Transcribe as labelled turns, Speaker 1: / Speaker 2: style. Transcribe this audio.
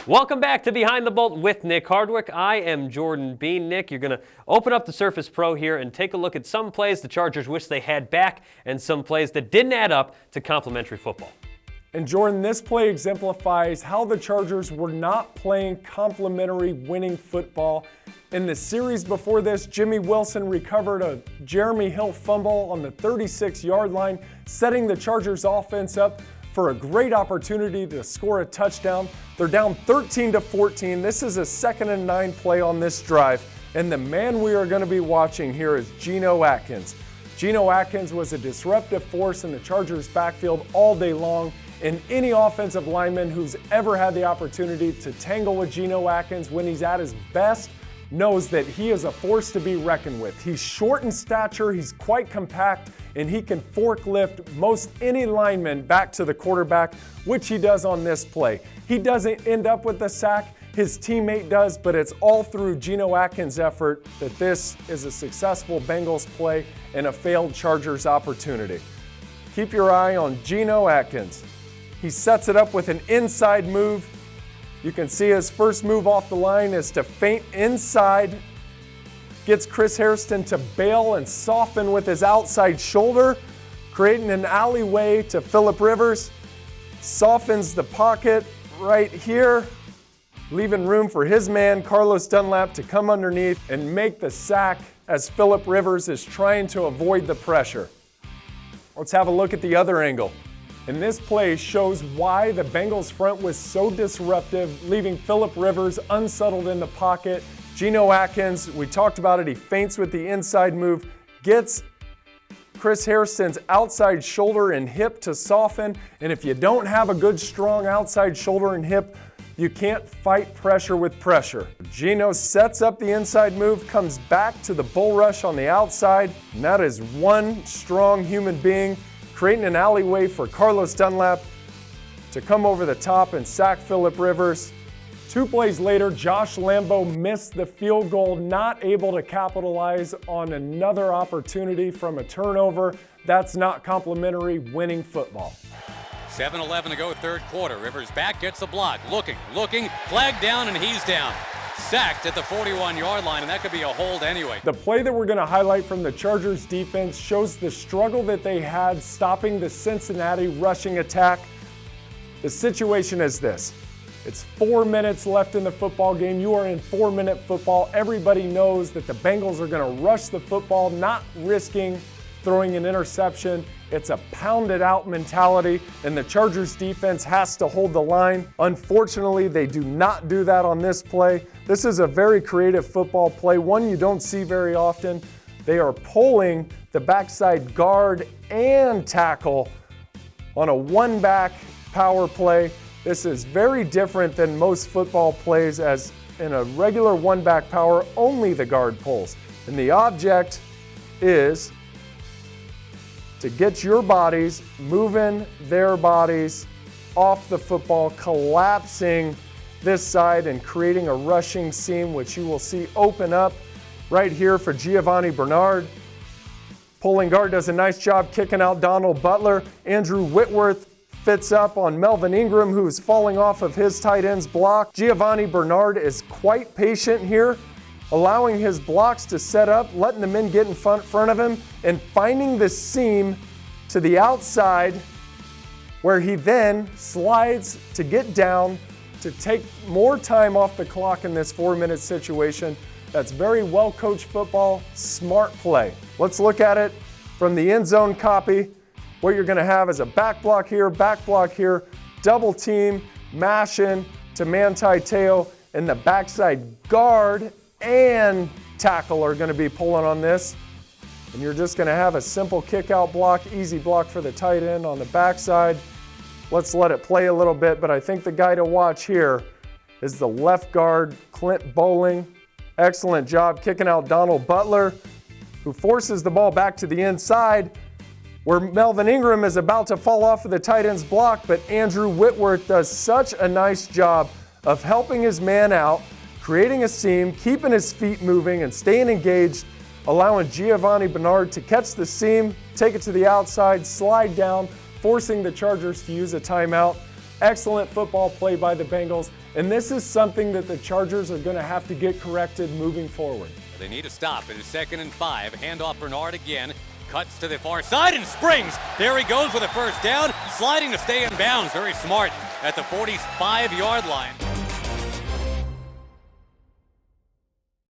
Speaker 1: Welcome back to Behind the Bolt with Nick Hardwick. I am Jordan Bean. Nick, you're going to open up the Surface Pro here and take a look at some plays the Chargers wish they had back and some plays that didn't add up to complimentary football.
Speaker 2: And Jordan, this play exemplifies how the Chargers were not playing complimentary winning football. In the series before this, Jimmy Wilson recovered a Jeremy Hill fumble on the 36-yard line, setting the Chargers offense up for a great opportunity to score a touchdown. They're down 13-14. This is a 2nd and 9 play on this drive. And the man we are going to be watching here is Geno Atkins. Geno Atkins was a disruptive force in the Chargers backfield all day long. And any offensive lineman who's ever had the opportunity to tangle with Geno Atkins when he's at his best knows that he is a force to be reckoned with. He's short in stature, he's quite compact, and he can forklift most any lineman back to the quarterback, which he does on this play. He doesn't end up with the sack, his teammate does, but it's all through Geno Atkins' effort that this is a successful Bengals play and a failed Chargers opportunity. Keep your eye on Geno Atkins. He sets it up with an inside move. You can see his first move off the line is to feint inside, gets Chris Hairston to bail and soften with his outside shoulder, creating an alleyway to Phillip Rivers, softens the pocket right here, leaving room for his man, Carlos Dunlap, to come underneath and make the sack as Phillip Rivers is trying to avoid the pressure. Let's have a look at the other angle. And this play shows why the Bengals front was so disruptive, leaving Phillip Rivers unsettled in the pocket. Geno Atkins, we talked about it, he feints with the inside move, gets Chris Hairston's outside shoulder and hip to soften. And if you don't have a good, strong outside shoulder and hip, you can't fight pressure with pressure. Geno sets up the inside move, comes back to the bull rush on the outside, and that is one strong human being creating an alleyway for Carlos Dunlap to come over the top and sack Phillip Rivers. 2 plays later, Josh Lambo missed the field goal, not able to capitalize on another opportunity from a turnover. That's not complimentary winning football.
Speaker 3: 7:11 to go, third quarter. Rivers back, gets the block, looking, flag down, and he's down. Sacked at the 41-yard line, and that could be a hold anyway.
Speaker 2: The play that we're going to highlight from the Chargers defense shows the struggle that they had stopping the Cincinnati rushing attack. The situation is this. It's 4 minutes left in the football game. You are in 4-minute football. Everybody knows that the Bengals are going to rush the football, not risking throwing an interception. It's a pound-it-out mentality, and the Chargers defense has to hold the line. Unfortunately, they do not do that on this play. This is a very creative football play, one you don't see very often. They are pulling the backside guard and tackle on a one-back power play. This is very different than most football plays, as in a regular one-back power, only the guard pulls. And the object is to get your bodies moving their bodies off the football, collapsing this side and creating a rushing seam, which you will see open up right here for Giovanni Bernard. Pulling guard does a nice job kicking out Donald Butler. Andrew Whitworth fits up on Melvin Ingram, who's falling off of his tight end's block. Giovanni Bernard is quite patient here, allowing his blocks to set up, letting the men get in front of him, and finding the seam to the outside, where he then slides to get down to take more time off the clock in this 4-minute situation. That's very well-coached football, smart play. Let's look at it from the end zone copy. What you're gonna have is a back block here, double team, mash in to Manti Te'o, and the backside guard and tackle are gonna be pulling on this. And you're just gonna have a simple kick out block, easy block for the tight end on the backside. Let's let it play a little bit, but I think the guy to watch here is the left guard, Clint Bowling. Excellent job kicking out Donald Butler, who forces the ball back to the inside, where Melvin Ingram is about to fall off of the tight end's block, but Andrew Whitworth does such a nice job of helping his man out, creating a seam, keeping his feet moving and staying engaged, allowing Giovanni Bernard to catch the seam, take it to the outside, slide down, forcing the Chargers to use a timeout. excellent football play by the Bengals, and this is something that the Chargers are going to have to get corrected moving forward.
Speaker 3: They need a stop. It is 2nd and 5. Handoff Bernard again. Cuts to the far side and springs. There he goes with a first down, sliding to stay in bounds. Very smart at the 45-yard line.